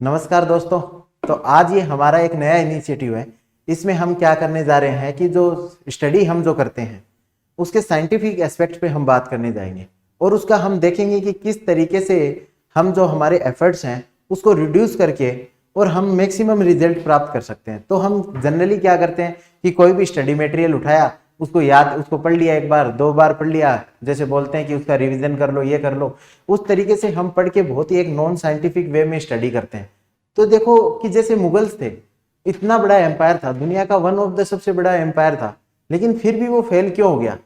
नमस्कार दोस्तों। तो आज ये हमारा एक नया इनिशिएटिव है। इसमें हम क्या करने जा रहे हैं कि जो स्टडी हम जो करते हैं उसके साइंटिफिक एस्पेक्ट पे हम बात करने जाएंगे और उसका हम देखेंगे कि किस तरीके से हम जो हमारे एफर्ट्स हैं उसको रिड्यूस करके और हम मैक्सिमम रिजल्ट प्राप्त कर सकते हैं। तो हम जनरली क्या करते हैं कि कोई भी स्टडी मटेरियल उठाया, उसको पढ़ लिया, एक बार दो बार पढ़ लिया, जैसे बोलते हैं कि उसका रिवीजन कर लो, ये कर लो, उस तरीके से हम पढ़ के बहुत ही एक नॉन साइंटिफिक वे में स्टडी करते हैं। तो देखो कि जैसे मुगल्स थे, इतना बड़ा एम्पायर था, दुनिया का वन ऑफ द सबसे बड़ा एम्पायर था, लेकिन फिर भी वो फेल क्यों हो गया?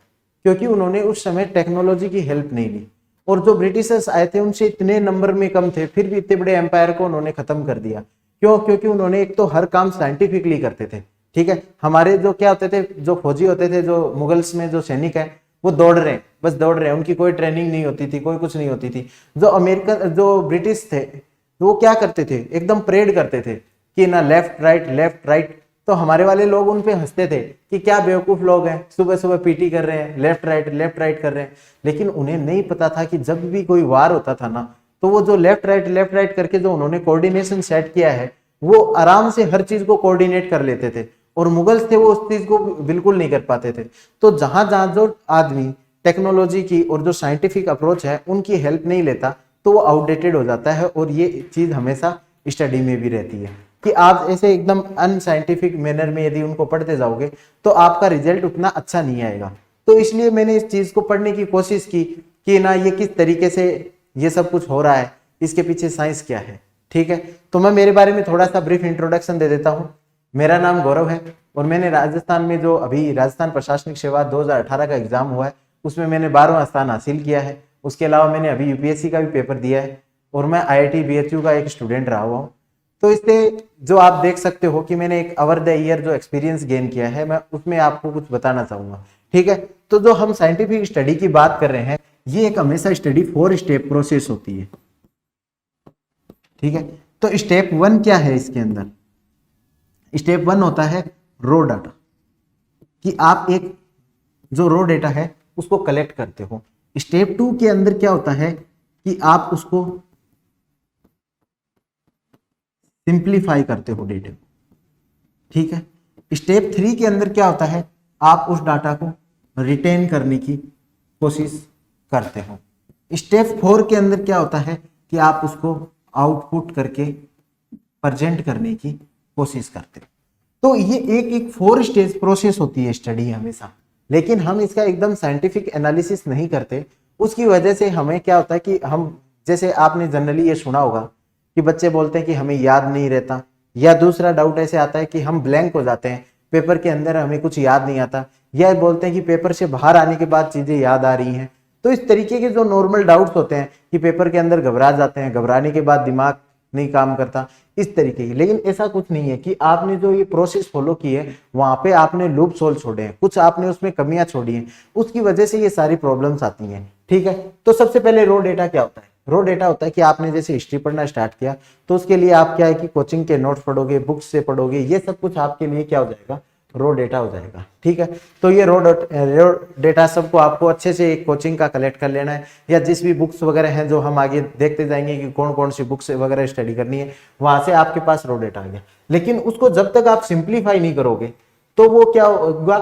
क्योंकि उन्होंने उस समय टेक्नोलॉजी की हेल्प नहीं ली। और जो ब्रिटिशर्स आए थे उनसे इतने नंबर में कम थे, फिर भी इतने बड़े एम्पायर को उन्होंने खत्म कर दिया। क्यों? क्योंकि उन्होंने एक तो हर काम साइंटिफिकली करते थे। ठीक है, हमारे जो क्या होते थे, जो फौजी होते थे, जो मुगल्स में जो सैनिक है, वो दौड़ रहे हैं, बस दौड़ रहे हैं, उनकी कोई ट्रेनिंग नहीं होती थी, कोई कुछ नहीं होती थी। जो अमेरिकन, जो ब्रिटिश थे, वो क्या करते थे, एकदम परेड करते थे कि ना लेफ्ट राइट लेफ्ट राइट। तो हमारे वाले लोग उन पे हंसते थे कि क्या बेवकूफ लोग हैं, सुबह सुबह पीटी कर रहे हैं, लेफ्ट राइट कर रहे हैं। लेकिन उन्हें नहीं पता था कि जब भी कोई वार होता था ना, तो वो जो लेफ्ट राइट करके जो उन्होंने कोऑर्डिनेशन सेट किया है, वो आराम से हर चीज को कोऑर्डिनेट कर लेते थे। और मुगल्स थे, वो उस चीज को बिल्कुल नहीं कर पाते थे। तो जहां जहां जो आदमी टेक्नोलॉजी की और जो साइंटिफिक अप्रोच है उनकी हेल्प नहीं लेता, तो वो आउटडेटेड हो जाता है। और ये चीज हमेशा स्टडी में भी रहती है कि आप ऐसे एकदम अनसाइंटिफिक मैनर में यदि उनको पढ़ते जाओगे तो आपका रिजल्ट उतना अच्छा नहीं आएगा। तो इसलिए मैंने इस चीज को पढ़ने की कोशिश की कि ना ये किस तरीके से ये सब कुछ हो रहा है, इसके पीछे साइंस क्या है। ठीक है, तो मैं मेरे बारे में थोड़ा सा ब्रीफ इंट्रोडक्शन दे देता हूँ। मेरा नाम गौरव है और मैंने राजस्थान में जो अभी राजस्थान प्रशासनिक सेवा 2018 का एग्जाम हुआ है उसमें मैंने 12वां स्थान हासिल किया है। उसके अलावा मैंने अभी यूपीएससी का भी पेपर दिया है और मैं आईआईटी बीएचयू का एक स्टूडेंट रहा हुआ हूँ। तो इससे जो आप देख सकते हो कि मैंने एक ओवर द ईयर जो एक्सपीरियंस गेन किया है, मैं उसमें आपको कुछ बताना चाहूंगा। ठीक है, तो जो हम साइंटिफिक स्टडी की बात कर रहे हैं, ये एक हमेशा स्टडी 4 स्टेप प्रोसेस होती है। ठीक है, तो स्टेप 1 क्या है इसके अंदर? स्टेप 1 होता है रो डाटा, कि आप एक जो रो डेटा है उसको कलेक्ट करते हो। स्टेप 2 के अंदर क्या होता है कि आप उसको सिंप्लीफाई करते हो डेटा को। ठीक है, स्टेप 3 के अंदर क्या होता है, आप उस डाटा को रिटेन करने की कोशिश करते हो। स्टेप 4 के अंदर क्या होता है कि आप उसको आउटपुट करके प्रेजेंट करने की कोशिश करते हो। तो ये एक 4 स्टेज प्रोसेस होती है स्टडी हमेशा, लेकिन हम इसका एकदम साइंटिफिक एनालिसिस नहीं करते। उसकी वजह से हमें क्या होता है कि हम, जैसे आपने जनरली ये सुना होगा कि बच्चे बोलते हैं कि हमें याद नहीं रहता, या दूसरा डाउट ऐसे आता है कि हम ब्लैंक हो जाते हैं, पेपर के अंदर हमें कुछ याद नहीं आता, या बोलते हैं कि पेपर से बाहर आने के बाद चीजें याद आ रही हैं। तो इस तरीके के जो नॉर्मल डाउट्स होते हैं कि पेपर के अंदर घबरा जाते हैं, घबराने के बाद दिमाग नहीं काम करता, इस तरीके की। लेकिन ऐसा कुछ नहीं है कि आपने जो ये प्रोसेस फॉलो की है वहां पे आपने लूप सोल छोड़े हैं, कुछ आपने उसमें कमियां छोड़ी हैं, उसकी वजह से ये सारी प्रॉब्लम्स आती हैं। ठीक है, तो सबसे पहले रो डेटा क्या होता है? रो डेटा होता है कि आपने जैसे हिस्ट्री पढ़ना स्टार्ट किया तो उसके लिए आप क्या है कि कोचिंग के नोट्स पढ़ोगे, बुक्स से पढ़ोगे, ये सब कुछ आपके लिए क्या हो जाएगा, रो डेटा हो जाएगा। ठीक है, तो ये रो डेटा सबको आपको अच्छे से एक कोचिंग का कलेक्ट कर लेना है, या जिस भी बुक्स वगैरह हैं जो हम आगे देखते जाएंगे कि कौन कौन सी बुक्स वगैरह स्टडी करनी है, वहां से आपके पास रो डेटा आ गया। लेकिन उसको जब तक आप सिंप्लीफाई नहीं करोगे तो वो क्या होगा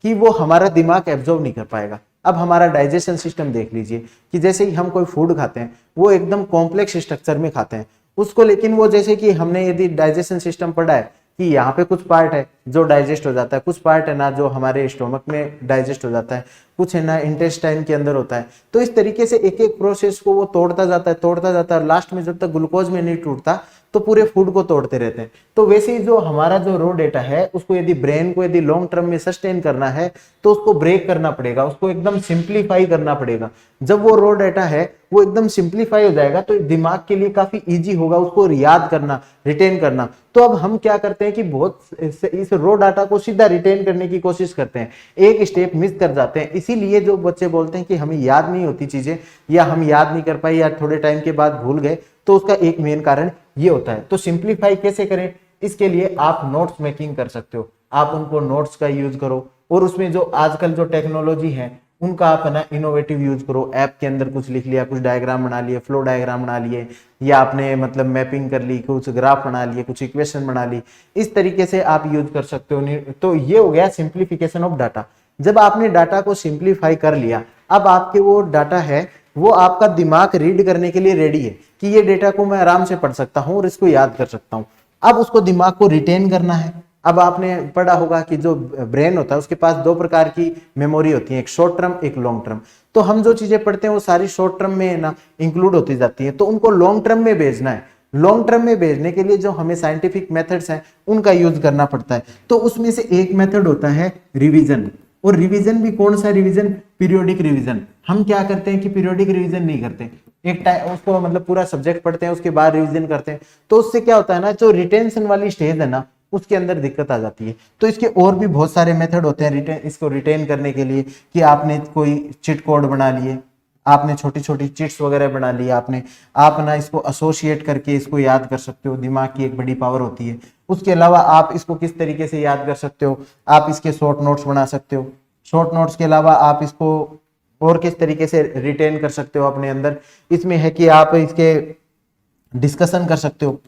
कि वो हमारा दिमाग एब्जॉर्व नहीं कर पाएगा। अब हमारा डाइजेशन सिस्टम देख लीजिए कि जैसे ही हम कोई फूड खाते हैं वो एकदम कॉम्प्लेक्स स्ट्रक्चर में खाते हैं उसको, लेकिन वो जैसे कि हमने यदि डाइजेशन सिस्टम पढ़ा है कि यहाँ पे कुछ पार्ट है जो डाइजेस्ट हो जाता है, कुछ पार्ट है ना जो हमारे स्टोमक में डाइजेस्ट हो जाता है, कुछ है ना इंटेस्टाइन के अंदर होता है। तो इस तरीके से एक एक प्रोसेस को वो तोड़ता जाता है और लास्ट में जब तक ग्लूकोज में नहीं टूटता तो पूरे फूड को तोड़ते रहते हैं। तो वैसे ही जो हमारा जो रो डेटा है उसको यदि ब्रेन को यदि लॉन्ग टर्म में सस्टेन करना है तो उसको ब्रेक करना पड़ेगा, उसको एकदम सिंप्लीफाई करना पड़ेगा। जब वो रो डेटा है वो एकदम सिंप्लीफाई हो जाएगा तो दिमाग के लिए काफी इजी होगा उसको याद करना, रिटेन करना। तो अब हम क्या करते हैं कि बहुत इस रो डाटा को सीधा रिटेन करने की कोशिश करते हैं, एक स्टेप मिस कर जाते हैं। इसीलिए जो बच्चे बोलते हैं कि हमें याद नहीं होती चीजें, या हम याद नहीं कर पाए, या थोड़े टाइम के बाद भूल गए, तो उसका एक मेन कारण ये होता है। तो सिंप्लीफाई कैसे करें? इसके लिए आप नोट्स मेकिंग कर सकते हो, आप उनको नोट्स का यूज करो और उसमें जो आजकल जो टेक्नोलॉजी है उनका आप ना इनोवेटिव यूज करो। ऐप के अंदर कुछ लिख लिया, कुछ डायग्राम बना लिए, फ्लो डायग्राम बना लिए, या आपने मतलब मैपिंग कर ली, कुछ ग्राफ बना लिए, कुछ इक्वेशन बना ली, इस तरीके से आप यूज कर सकते हो। तो ये हो गया सिंप्लीफिकेशन ऑफ डाटा। जब आपने डाटा को सिंप्लीफाई कर लिया, अब आपके वो डाटा है वो आपका दिमाग रीड करने के लिए रेडी है कि ये डेटा को मैं आराम से पढ़ सकता हूं और इसको याद कर सकता हूं। अब उसको दिमाग को रिटेन करना है। अब आपने पढ़ा होगा कि जो ब्रेन होता है उसके पास दो प्रकार की मेमोरी होती है, एक शॉर्ट टर्म एक लॉन्ग टर्म। तो हम जो चीजें पढ़ते हैं वो सारी शॉर्ट टर्म में ना इंक्लूड होती जाती है, तो उनको लॉन्ग टर्म में भेजना है। लॉन्ग टर्म में भेजने के लिए जो हमें साइंटिफिक मेथड्स हैं उनका यूज करना पड़ता है। तो उसमें से एक मेथड होता है रिवीजन। और रिवीजन भी कौन सा रिवीजन? Periodic revision. हम क्या करते हैं कि पीरियोडिक रिवीजन नहीं करते, एक टाइम उसको मतलब पूरा सब्जेक्ट पढ़ते हैं उसके बाद रिवीजन करते हैं। तो उससे क्या होता है ना, जो रिटेंशन वाली स्टेज है ना उसके अंदर दिक्कत आ जाती है। तो इसके और भी बहुत सारे मेथड होते हैं इसको रिटेन करने के लिए, कि आपने कोई चिट कोड बना लिए, आपने छोटी छोटी चिट्स वगैरह बना ली, आप ना इसको एसोसिएट करके इसको याद कर सकते हो। दिमाग की एक बड़ी पावर होती है। उसके अलावा आप इसको किस तरीके से याद कर सकते हो, आप इसके शॉर्ट नोट्स बना सकते हो। शॉर्ट नोट्स के अलावा आप इसको और किस तरीके से रिटेन कर सकते हो अपने अंदर, इसमें है कि आप इसके डिस्कशन कर सकते हो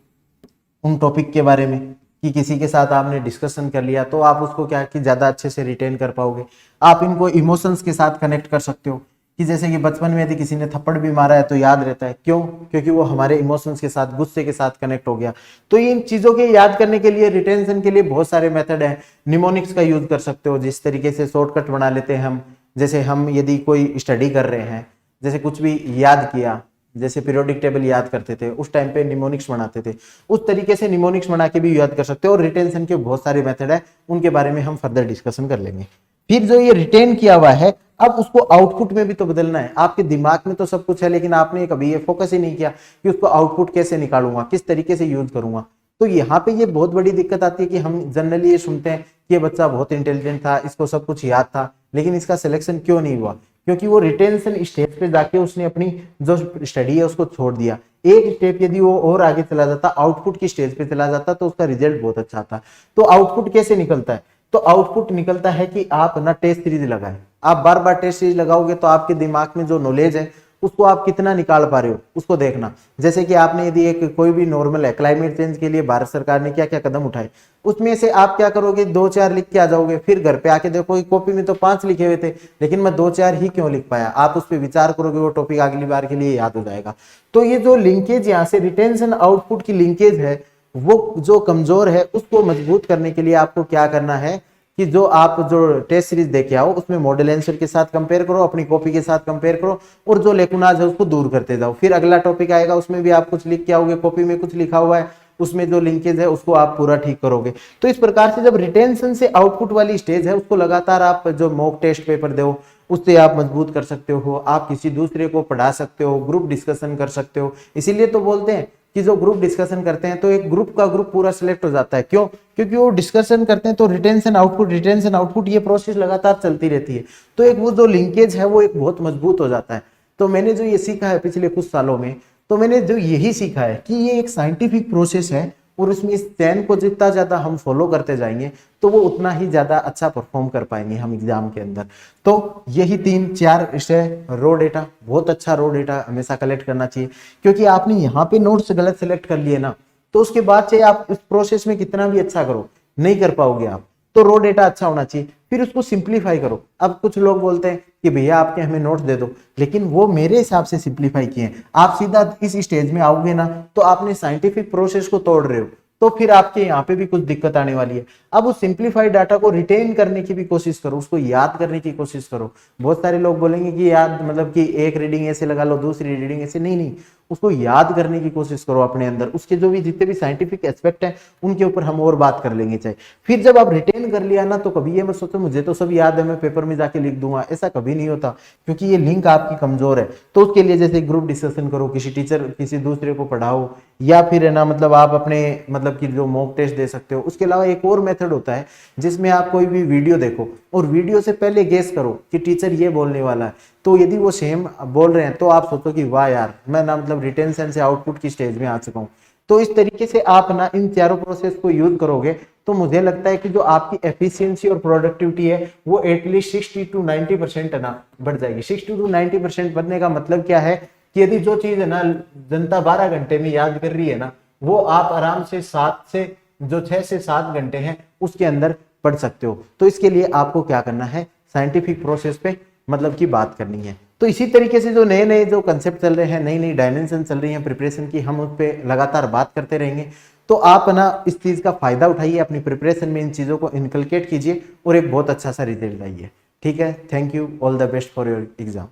उन टॉपिक के बारे में, कि किसी के साथ आपने डिस्कशन कर लिया तो आप उसको क्या कि ज्यादा अच्छे से रिटेन कर पाओगे। आप इनको इमोशंस के साथ कनेक्ट कर सकते हो, कि जैसे कि बचपन में यदि किसी ने थप्पड़ भी मारा है तो याद रहता है, क्यों? क्योंकि वो हमारे इमोशंस के साथ, गुस्से के साथ कनेक्ट हो गया। तो इन चीजों के याद करने के लिए, रिटेंशन के लिए बहुत सारे मेथड हैं। निमोनिक्स का यूज कर सकते हो, जिस तरीके से शॉर्टकट बना लेते हैं हम। जैसे हम यदि कोई स्टडी कर रहे हैं, जैसे कुछ भी याद किया, जैसे पीरियोडिक टेबल याद करते थे उस टाइम पे निमोनिक्स बनाते थे, उस तरीके से निमोनिक्स बना के भी याद कर सकते हो। और रिटेंशन के बहुत सारे मेथड है, उनके बारे में हम फर्दर डिस्कशन कर लेंगे। फिर जो ये रिटेन किया हुआ है, अब उसको आउटपुट में भी तो बदलना है। आपके दिमाग में तो सब कुछ है, लेकिन आपने कभी ये फोकस ही नहीं किया कि उसको आउटपुट कैसे निकालूंगा, किस तरीके से यूज करूंगा। तो यहाँ पे ये बहुत बड़ी दिक्कत आती है कि हम जनरली ये सुनते हैं कि ये बच्चा बहुत इंटेलिजेंट था, इसको सब कुछ याद था, लेकिन इसका सिलेक्शन क्यों नहीं हुआ? क्योंकि वो रिटेंशन स्टेज पे जाके उसने अपनी जो स्टडी है उसको छोड़ दिया। एक स्टेप यदि वो और आगे चला जाता, आउटपुट की स्टेज पे चला जाता, तो उसका रिजल्ट बहुत अच्छा था। तो आउटपुट कैसे निकलता है? तो आउटपुट निकलता है कि आप ना टेस्ट सीरीज लगाएं। आप बार बार टेस्ट सीरीज लगाओगे तो आपके दिमाग में जो नॉलेज है उसको आप कितना निकाल पा रहे हो उसको देखना। जैसे कि आपने यदि एक कोई भी नॉर्मल है, क्लाइमेट चेंज के लिए भारत सरकार ने क्या क्या कदम उठाए, उसमें से आप क्या करोगे, 2-4 लिख के आ जाओगे। फिर घर पे आके देखो कॉपी में तो 5 लिखे हुए थे, लेकिन मैं 2-4 ही क्यों लिख पाया। आप उस पर विचार करोगे, वो टॉपिक अगली बार के लिए याद हो जाएगा। तो ये जो लिंकेज यहाँ से रिटेंशन आउटपुट की लिंकेज है, वो जो कमजोर है उसको मजबूत करने के लिए आपको क्या करना है कि जो आप जो टेस्ट सीरीज देके आओ उसमें मॉडल आंसर के साथ कंपेयर करो, अपनी कॉपी के साथ कंपेयर करो, और जो लेकुनाज है उसको दूर करते जाओ। फिर अगला टॉपिक आएगा, उसमें भी आप कुछ लिख के आओगे, कॉपी में कुछ लिखा हुआ है, उसमें जो लिंकेज है उसको आप पूरा ठीक करोगे। तो इस प्रकार से जब रिटेंशन से आउटपुट वाली स्टेज है, उसको लगातार आप जो मॉक टेस्ट पेपर दो उससे आप मजबूत कर सकते हो। आप किसी दूसरे को पढ़ा सकते हो, ग्रुप डिस्कशन कर सकते हो। इसीलिए तो बोलते हैं कि जो ग्रुप डिस्कशन करते हैं तो एक ग्रुप का ग्रुप पूरा सिलेक्ट हो जाता है। क्यों? क्योंकि वो डिस्कशन करते हैं तो रिटेंशन आउटपुट ये प्रोसेस लगातार चलती रहती है। तो एक वो जो लिंकेज है वो एक बहुत मजबूत हो जाता है। तो मैंने जो ये सीखा है पिछले कुछ सालों में, तो मैंने जो यही सीखा है कि ये एक साइंटिफिक प्रोसेस है, और उसमें इस चैन को जितना ज्यादा हम फॉलो करते जाएंगे तो वो उतना ही ज्यादा अच्छा परफॉर्म कर पाएंगे हम एग्जाम के अंदर। तो यही 3-4 विषय, रो डेटा, बहुत अच्छा रो डेटा हमेशा कलेक्ट करना चाहिए। क्योंकि आपने यहाँ पे नोट्स गलत सेलेक्ट कर लिए ना, तो उसके बाद चाहे आप इस प्रोसेस में कितना भी अच्छा करो, नहीं कर पाओगे आप। तो रो डेटा अच्छा होना चाहिए, फिर उसको सिंप्लीफाई करो। अब कुछ लोग बोलते हैं कि भैया आपके हमें नोट्स दे दो, लेकिन वो मेरे हिसाब से सिंप्लीफाई किए हैं। आप सीधा इस स्टेज में आओगे ना तो आपने साइंटिफिक प्रोसेस को तोड़ रहे हो, तो फिर आपके यहाँ पे भी कुछ दिक्कत आने वाली है। अब उस सिंप्लीफाइड डाटा को रिटेन करने की भी कोशिश करो, उसको याद करने की कोशिश करो। बहुत सारे लोग बोलेंगे कि याद मतलब कि एक रीडिंग ऐसे लगा लो, दूसरी रीडिंग ऐसे, नहीं, उसको याद करने की कोशिश करो अपने अंदर। उसके जो भी जितने भी साइंटिफिक एस्पेक्ट हैं उनके ऊपर हम और बात कर लेंगे चाहे। फिर जब आप रिटेन कर लिया ना, तो कभी ये मत सोचो मुझे तो सब याद है, मैं पेपर में जाके लिख दूंगा, ऐसा कभी नहीं होता, क्योंकि ये लिंक आपकी कमजोर है। तो उसके लिए जैसे ग्रुप डिस्कशन करो, किसी टीचर किसी दूसरे को पढ़ाओ, या फिर है ना मतलब आप अपने मतलब कि जो मॉक टेस्ट दे सकते हो। उसके अलावा एक और मेथड होता है जिसमें आप कोई भी वीडियो देखो और वीडियो से पहले गेस करो कि टीचर ये बोलने वाला है। तो यदि वो सेम बोल रहे हैं तो आप सोचो कि वाह यार, मैं ना मतलब रिटेंशन से आउटपुट की स्टेज में आ चुका हूँ। तो इस तरीके से आप ना इन चारों प्रोसेस को यूज करोगे तो मुझे लगता है कि जो आपकी एफिशिएंसी और प्रोडक्टिविटी है वो एटलीस्ट 60 to 90% है ना बढ़ जाएगी। 60 to 90% बढ़ने का मतलब क्या है कि यदि जो चीज है ना जनता 12 घंटे में याद कर रही है ना, वो आप आराम से 6 से 7 घंटे हैं उसके अंदर पढ़ सकते हो। तो इसके लिए आपको क्या करना है, साइंटिफिक प्रोसेस पे मतलब की बात करनी है। तो इसी तरीके से जो नए नए जो कंसेप्ट चल रहे हैं, नई नई डायमेंशन चल रही हैं प्रिपरेशन की, हम उस पर लगातार बात करते रहेंगे। तो आप ना इस चीज का फायदा उठाइए, अपनी प्रिपरेशन में इन चीजों को इनकलकेट कीजिए और एक बहुत अच्छा सा रिजल्ट लाइए। ठीक है, thank you, all the best for your exam.